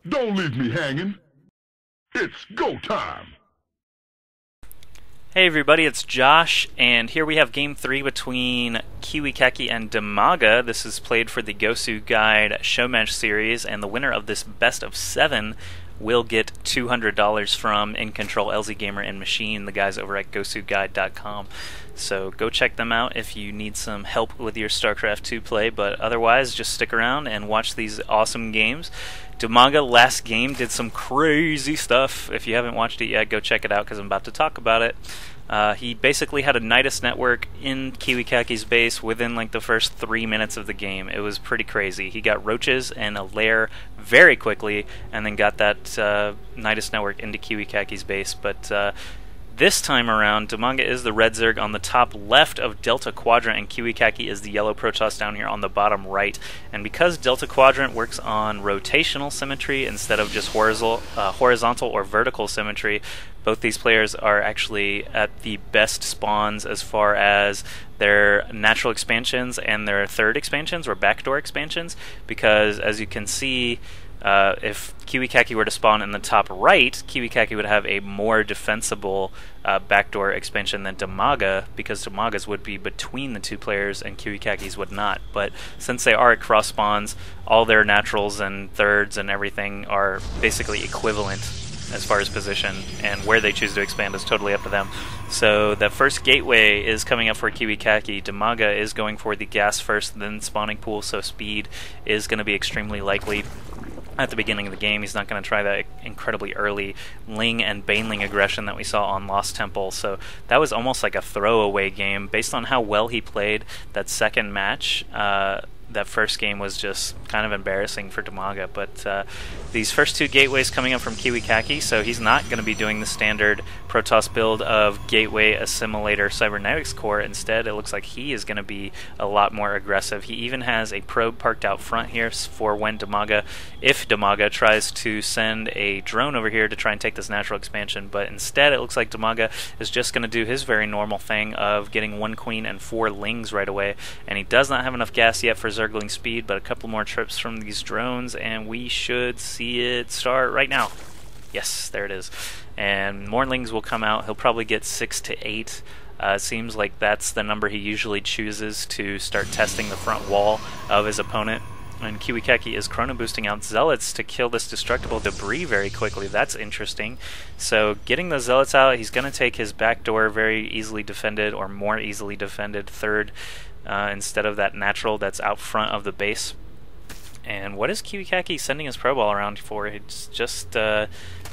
Don't leave me hanging. It's go time. Hey everybody, it's Josh, and here we have Game 3 between KiWiKaKi and Dimaga. This is played for the Gosu Guide Showmatch series, and the winner of this best of 7 will get $200 from In Control, LZ Gamer, and Machine, the guys over at GosuGuide.com. So go check them out if you need some help with your StarCraft 2 play, but otherwise just stick around and watch these awesome games. Dimaga last game did some crazy stuff. If you haven't watched it yet, go check it out because I'm about to talk about it. He basically had a Nidus network in KiWiKaKi's base within like the first 3 minutes of the game. It was pretty crazy. He got roaches and a lair very quickly and then got that Nidus network into KiWiKaKi's base. But this time around, Dimaga is the red Zerg on the top left of Delta Quadrant, and KiWiKaKi is the yellow Protoss down here on the bottom right. And because Delta Quadrant works on rotational symmetry instead of just horizontal or vertical symmetry, both these players are actually at the best spawns as far as their natural expansions and their third expansions or backdoor expansions, because as you can see, if KiWiKaKi were to spawn in the top right, KiWiKaKi would have a more defensible backdoor expansion than Dimaga, because Dimaga's would be between the two players and KiWiKaKi's would not. But since they are at cross spawns, all their naturals and thirds and everything are basically equivalent as far as position, and where they choose to expand is totally up to them. So the first gateway is coming up for KiWiKaKi. Dimaga is going for the gas first, then spawning pool, so speed is going to be extremely likely at the beginning of the game. He's not going to try that incredibly early Ling and Baneling aggression that we saw on Lost Temple, so that was almost like a throwaway game. Based on how well he played that second match, that first game was just kind of embarrassing for Dimaga. But these first two gateways coming up from KiWiKaKi, so he's not going to be doing the standard Protoss build of Gateway, Assimilator, Cybernetics Core. Instead, it looks like he is going to be a lot more aggressive. He even has a probe parked out front here for when if Dimaga tries to send a drone over here to try and take this natural expansion. But instead, it looks like Dimaga is just going to do his very normal thing of getting 1 queen and 4 lings right away. And he does not have enough gas yet for Zergling speed, but a couple more trips from these drones, and we should see it start right now. Yes, there it is. And more lings will come out. He'll probably get 6 to 8. It seems like that's the number he usually chooses to start testing the front wall of his opponent. And KiWiKaKi is chrono boosting out zealots to kill this destructible debris very quickly. That's interesting. So getting the zealots out, he's going to take his backdoor, very easily defended or more easily defended third instead of that natural that's out front of the base. And what is KiWiKaKi sending his pro ball around for? It's just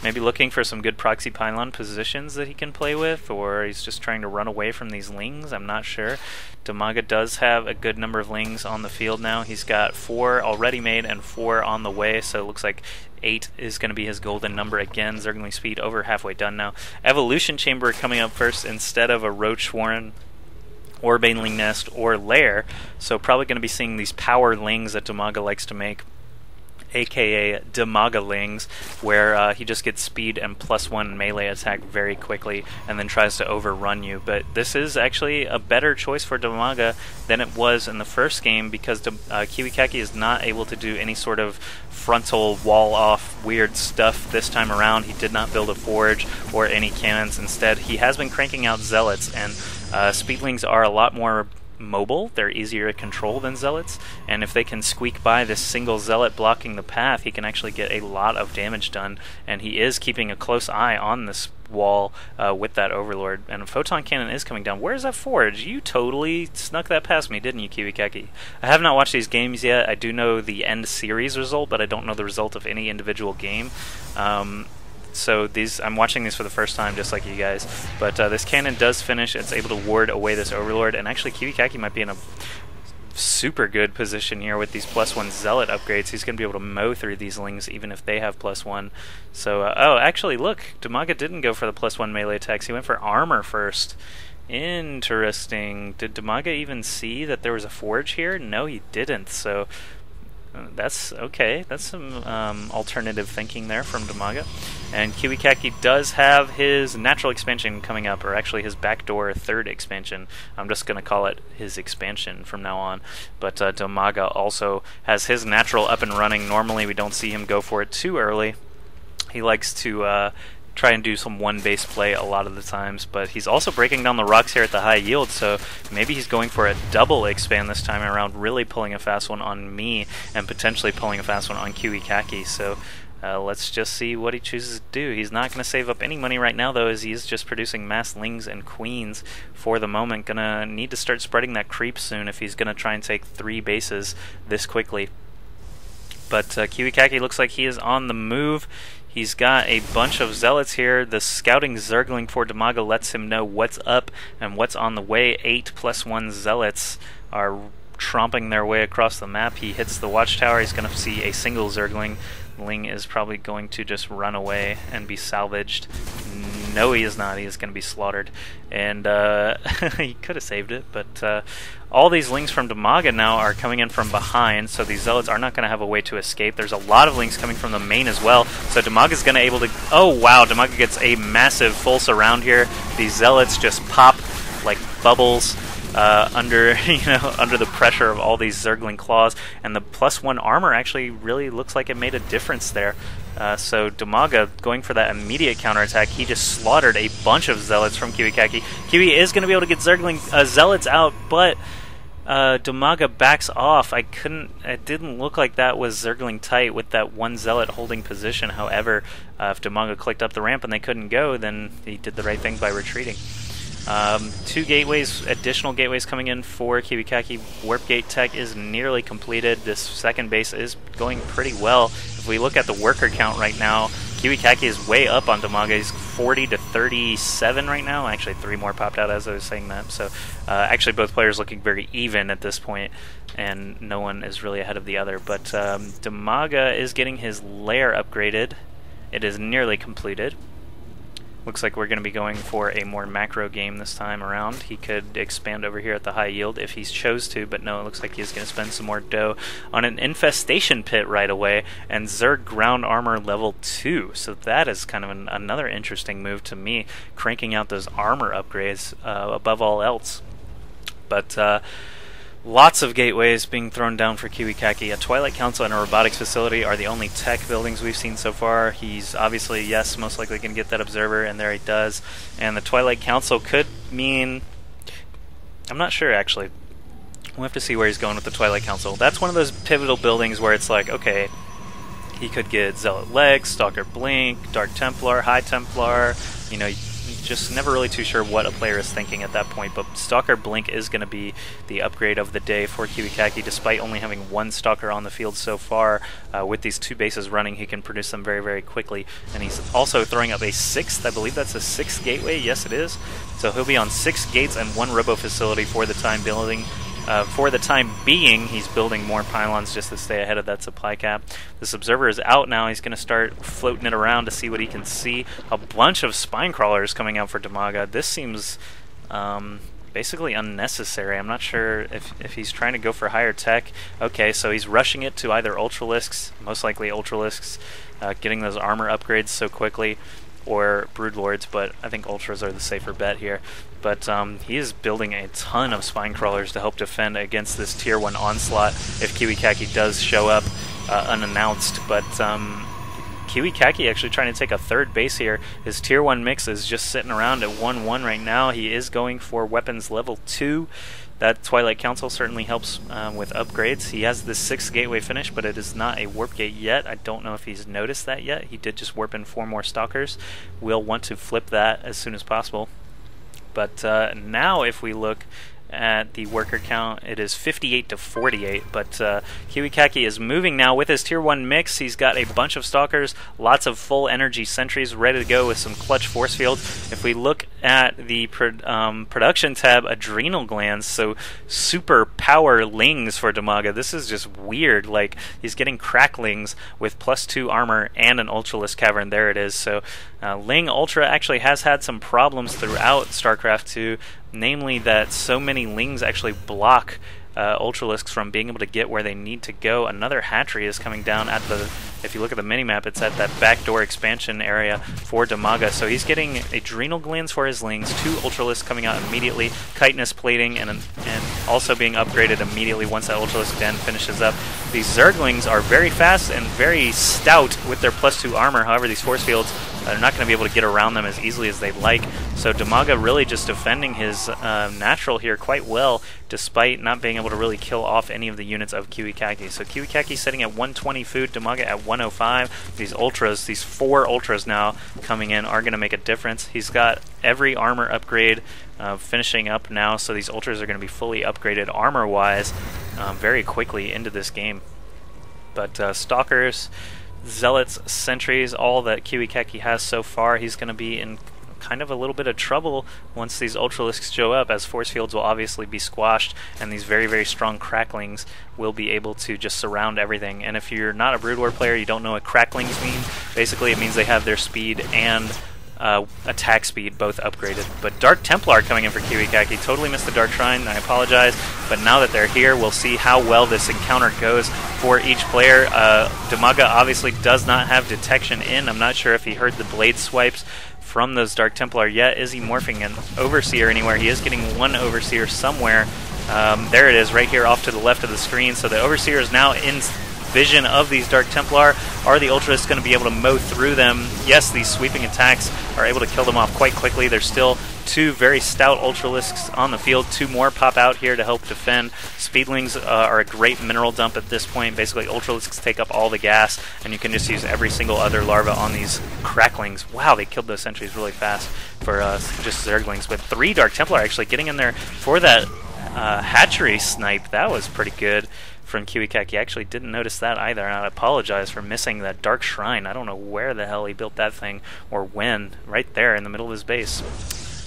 maybe looking for some good proxy pylon positions that he can play with, or he's just trying to run away from these lings. I'm not sure. Dimaga does have a good number of lings on the field now. He's got 4 already made and 4 on the way, so it looks like 8 is going to be his golden number again. Zergling speed over halfway done now. Evolution Chamber coming up first instead of a Roach Warren or Baneling Nest or Lair, so probably going to be seeing these power lings that Dimaga likes to make, aka Dimaga lings, where he just gets speed and +1 melee attack very quickly and then tries to overrun you. But this is actually a better choice for Dimaga than it was in the first game, because KiWiKaKi is not able to do any sort of frontal wall-off weird stuff this time around. He did not build a forge or any cannons. Instead, he has been cranking out zealots, and speedlings are a lot more mobile. They're easier to control than zealots, and if they can squeak by this single zealot blocking the path, he can actually get a lot of damage done. And he is keeping a close eye on this wall with that overlord, and a photon cannon is coming down. Where's that forge? You totally snuck that past me, didn't you, KiWiKaKi? I have not watched these games yet. I do know the end series result, but I don't know the result of any individual game. So I'm watching these for the first time, just like you guys. But this cannon does finish. It's able to ward away this overlord, and actually KiWiKaKi might be in a super good position here with these +1 zealot upgrades. He's going to be able to mow through these lings even if they have +1. So, oh, actually, look, Dimaga didn't go for the +1 melee attacks. He went for armor first. Interesting. Did Dimaga even see that there was a forge here? No, he didn't. So That's okay. That's some alternative thinking there from Dimaga. And KiWiKaKi does have his natural expansion coming up, or actually his backdoor third expansion. I'm just going to call it his expansion from now on. But Dimaga also has his natural up and running. Normally we don't see him go for it too early. He likes to try and do some one base play a lot of the times, but he's also breaking down the rocks here at the high yield, so maybe he's going for a double expand this time around, really pulling a fast one on me and potentially pulling a fast one on KiWiKaKi. So let's just see what he chooses to do. He's not going to save up any money right now, though, as he is just producing mass lings and queens for the moment. Gonna need to start spreading that creep soon if he's going to try and take 3 bases this quickly. But KiWiKaKi looks like he is on the move. He's got a bunch of zealots here. The scouting Zergling for Dimaga lets him know what's up and what's on the way. 8+1 zealots are tromping their way across the map. He hits the watchtower. He's going to see a single Zergling. Ling is probably going to just run away and be salvaged. No, he is not. He is going to be slaughtered. And he could have saved it, but all these Lings from Dimaga now are coming in from behind, so these Zealots are not going to have a way to escape. There's a lot of Lings coming from the main as well, so Dimaga's going to able to... Oh, wow, Dimaga gets a massive full surround here. These Zealots just pop like bubbles under under the pressure of all these Zergling claws, and the +1 armor actually really looks like it made a difference there. So Dimaga going for that immediate counterattack. He just slaughtered a bunch of zealots from KiWiKaKi. Kiwi is going to be able to get Zergling zealots out, but Dimaga backs off. It didn't look like that was Zergling tight with that one zealot holding position. However, if Dimaga clicked up the ramp and they couldn't go, then he did the right thing by retreating. 2 gateways, additional gateways coming in for KiWiKaKi. Warp gate tech is nearly completed. This second base is going pretty well. If we look at the worker count right now, KiWiKaKi is way up on Dimaga. He's 40 to 37 right now. Actually, 3 more popped out as I was saying that. So actually both players looking very even at this point, and no one is really ahead of the other. But Dimaga is getting his lair upgraded. It is nearly completed. Looks like we're going to be going for a more macro game this time around. He could expand over here at the high yield if he chose to, but no, it looks like he's going to spend some more dough on an infestation pit right away, and Zerg ground armor level 2. So that is kind of another interesting move to me, cranking out those armor upgrades above all else. But lots of gateways being thrown down for KiWiKaKi. A Twilight Council and a robotics facility are the only tech buildings we've seen so far. He's obviously, yes, most likely going to get that observer, and there he does. And the Twilight Council could mean... I'm not sure, actually. We'll have to see where he's going with the Twilight Council. That's one of those pivotal buildings where it's like, okay, he could get Zealot Legs, Stalker Blink, Dark Templar, High Templar, just never really too sure what a player is thinking at that point, but Stalker Blink is going to be the upgrade of the day for KiWiKaKi. Despite only having 1 Stalker on the field so far, with these 2 bases running, he can produce them very, very quickly. And he's also throwing up a 6th, I believe that's a 6th gateway, yes it is. So he'll be on 6 gates and 1 robo facility for the time being. He's building more pylons just to stay ahead of that supply cap. This observer is out now. He's going to start floating it around to see what he can see. A bunch of spine crawlers coming out for Dimaga. This seems basically unnecessary. I'm not sure if he's trying to go for higher tech. Okay, so he's rushing it to either Ultralisks, most likely Ultralisks, getting those armor upgrades so quickly, or Broodlords, but I think Ultras are the safer bet here. But he is building a ton of spine crawlers to help defend against this tier 1 onslaught if KiWiKaKi does show up unannounced. But KiWiKaKi actually trying to take a 3rd base here. His tier 1 mix is just sitting around at 1-1 right now. He is going for weapons level 2. That Twilight Council certainly helps with upgrades. He has this 6th gateway finish, but it is not a warp gate yet. I don't know if he's noticed that yet. He did just warp in 4 more Stalkers. We'll want to flip that as soon as possible. But now if we look at the worker count, it is 58 to 48, but KiWiKaKi is moving now with his tier 1 mix. He's got a bunch of Stalkers, lots of full energy sentries ready to go with some clutch force fields. If we look at the production tab, adrenal glands, so super power lings for Dimaga. This is just weird. Like, he's getting cracklings with +2 armor and an Ultralisk Cavern. There it is. So Ling Ultra actually has had some problems throughout StarCraft 2, namely that so many Lings actually block Ultralisks from being able to get where they need to go. Another hatchery is coming down at the, if you look at the minimap, it's at that backdoor expansion area for Dimaga. So he's getting adrenal glands for his lings, 2 Ultralisks coming out immediately, chitinous plating, and also being upgraded immediately once that Ultralisk den finishes up. These Zerglings are very fast and very stout with their +2 armor. However, these force fields are not going to be able to get around them as easily as they'd like. So Dimaga really just defending his natural here quite well, despite not being able to really kill off any of the units of KiWiKaKi. So KiWiKaKi sitting at 120 food, Dimaga at 105. These Ultras, these 4 Ultras now coming in are going to make a difference. He's got every armor upgrade finishing up now, so these Ultras are going to be fully upgraded armor-wise very quickly into this game. But Stalkers, Zealots, Sentries, all that KiWiKaKi has so far, he's going to be in kind of a little bit of trouble once these Ultralisks show up, as force fields will obviously be squashed, and these very, very strong Cracklings will be able to just surround everything. And if you're not a Brood War player, you don't know what Cracklings mean, basically it means they have their speed and attack speed both upgraded. But Dark Templar coming in for KiWiKaKi. Totally missed the Dark Shrine, I apologize, but now that they're here, we'll see how well this encounter goes for each player. Dimaga obviously does not have detection in. I'm not sure if he heard the blade swipes from those Dark Templar yet. Is he morphing an Overseer anywhere? He is getting one Overseer somewhere. There it is, right here off to the left of the screen. So the Overseer is now in vision of these Dark Templar. Are the Ultras going to be able to mow through them? Yes, these sweeping attacks are able to kill them off quite quickly. There's still 2 very stout Ultralisks on the field. 2 more pop out here to help defend. Speedlings are a great mineral dump at this point. Basically, Ultralisks take up all the gas, and you can just use every single other larva on these Cracklings. Wow, they killed those sentries really fast for just Zerglings. But 3 Dark Templar actually getting in there for that hatchery snipe. That was pretty good from KiWiKaKi. I actually didn't notice that either, and I apologize for missing that Dark Shrine. I don't know where the hell he built that thing, or when. Right there in the middle of his base.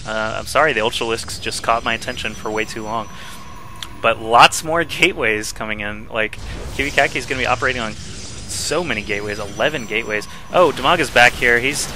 I'm sorry, the Ultralisks just caught my attention for way too long. But lots more gateways coming in. Like, KiWiKaKi is going to be operating on so many gateways, 11 gateways. Oh, Dimaga's back here. He's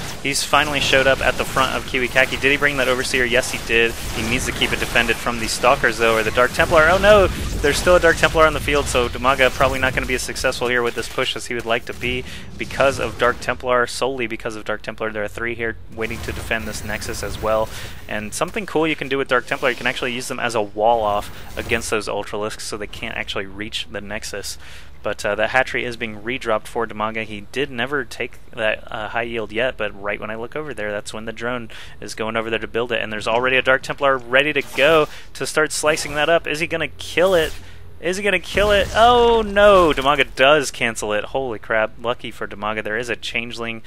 finally showed up at the front of KiWiKaKi. Did he bring that Overseer? Yes, he did. He needs to keep it defended from these Stalkers, though, or the Dark Templar. Oh, no! There's still a Dark Templar on the field, so Dimaga probably not going to be as successful here with this push as he would like to be because of Dark Templar, solely because of Dark Templar. There are 3 here waiting to defend this Nexus as well. And something cool you can do with Dark Templar, you can actually use them as a wall-off against those Ultralisks so they can't actually reach the Nexus. But the hatchery is being redropped for Dimaga. He did never take that high yield yet, but right when I look over there, that's when the drone is going over there to build it. And there's already a Dark Templar ready to go to start slicing that up. Is he going to kill it? Is he going to kill it? Oh no! Dimaga does cancel it. Holy crap. Lucky for Dimaga. There is a changeling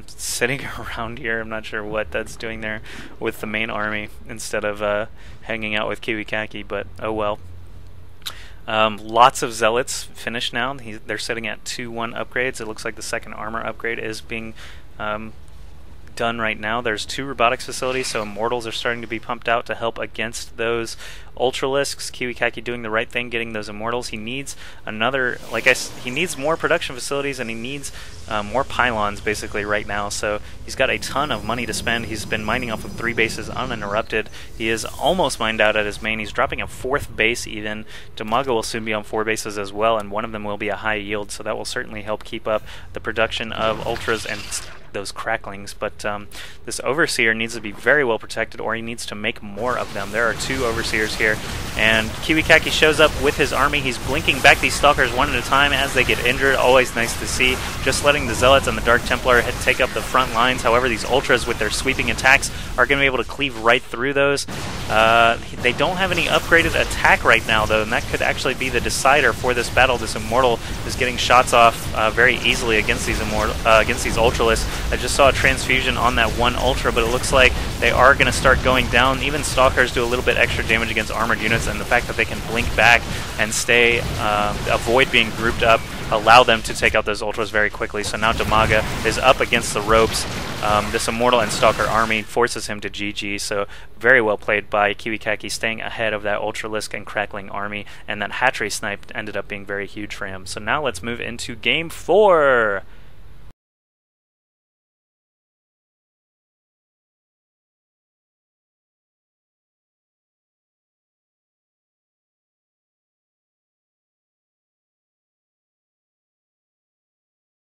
sitting around here. I'm not sure what that's doing there with the main army instead of hanging out with KiWiKaKi, but oh well. Lots of Zealots finished now. They're sitting at 2-1 upgrades. It looks like the second armor upgrade is being done right now. There's 2 robotics facilities, so Immortals are starting to be pumped out to help against those Ultralisks. KiWiKaKi doing the right thing, getting those Immortals. He needs another, he needs more production facilities, and he needs more pylons basically right now. So he's got a ton of money to spend. He's been mining off of 3 bases uninterrupted. He is almost mined out at his main. He's dropping a 4th base even. Dimaga will soon be on 4 bases as well, and one of them will be a high yield, so that will certainly help keep up the production of Ultras and those Cracklings. But this Overseer needs to be very well protected, or he needs to make more of them. There are 2 Overseers here, and KiWiKaKi shows up with his army. He's blinking back these Stalkers one at a time as they get injured. Always nice to see. Just letting the Zealots and the Dark Templar take up the front lines. However, these Ultras with their sweeping attacks are going to be able to cleave right through those. They don't have any upgraded attack right now, though, and that could actually be the decider for this battle. This Immortal is getting shots off very easily against these Ultralisks. I just saw a transfusion on that one Ultra, but it looks like they are going to start going down. Even Stalkers do a little bit extra damage against armored units, and the fact that they can blink back and stay, avoid being grouped up, allow them to take out those Ultras very quickly. So now Dimaga is up against the ropes. This Immortal and Stalker army forces him to GG, so very well played by KiWiKaKi, staying ahead of that Ultralisk and Crackling army, and that hatchery snipe ended up being very huge for him. So now let's move into Game 4!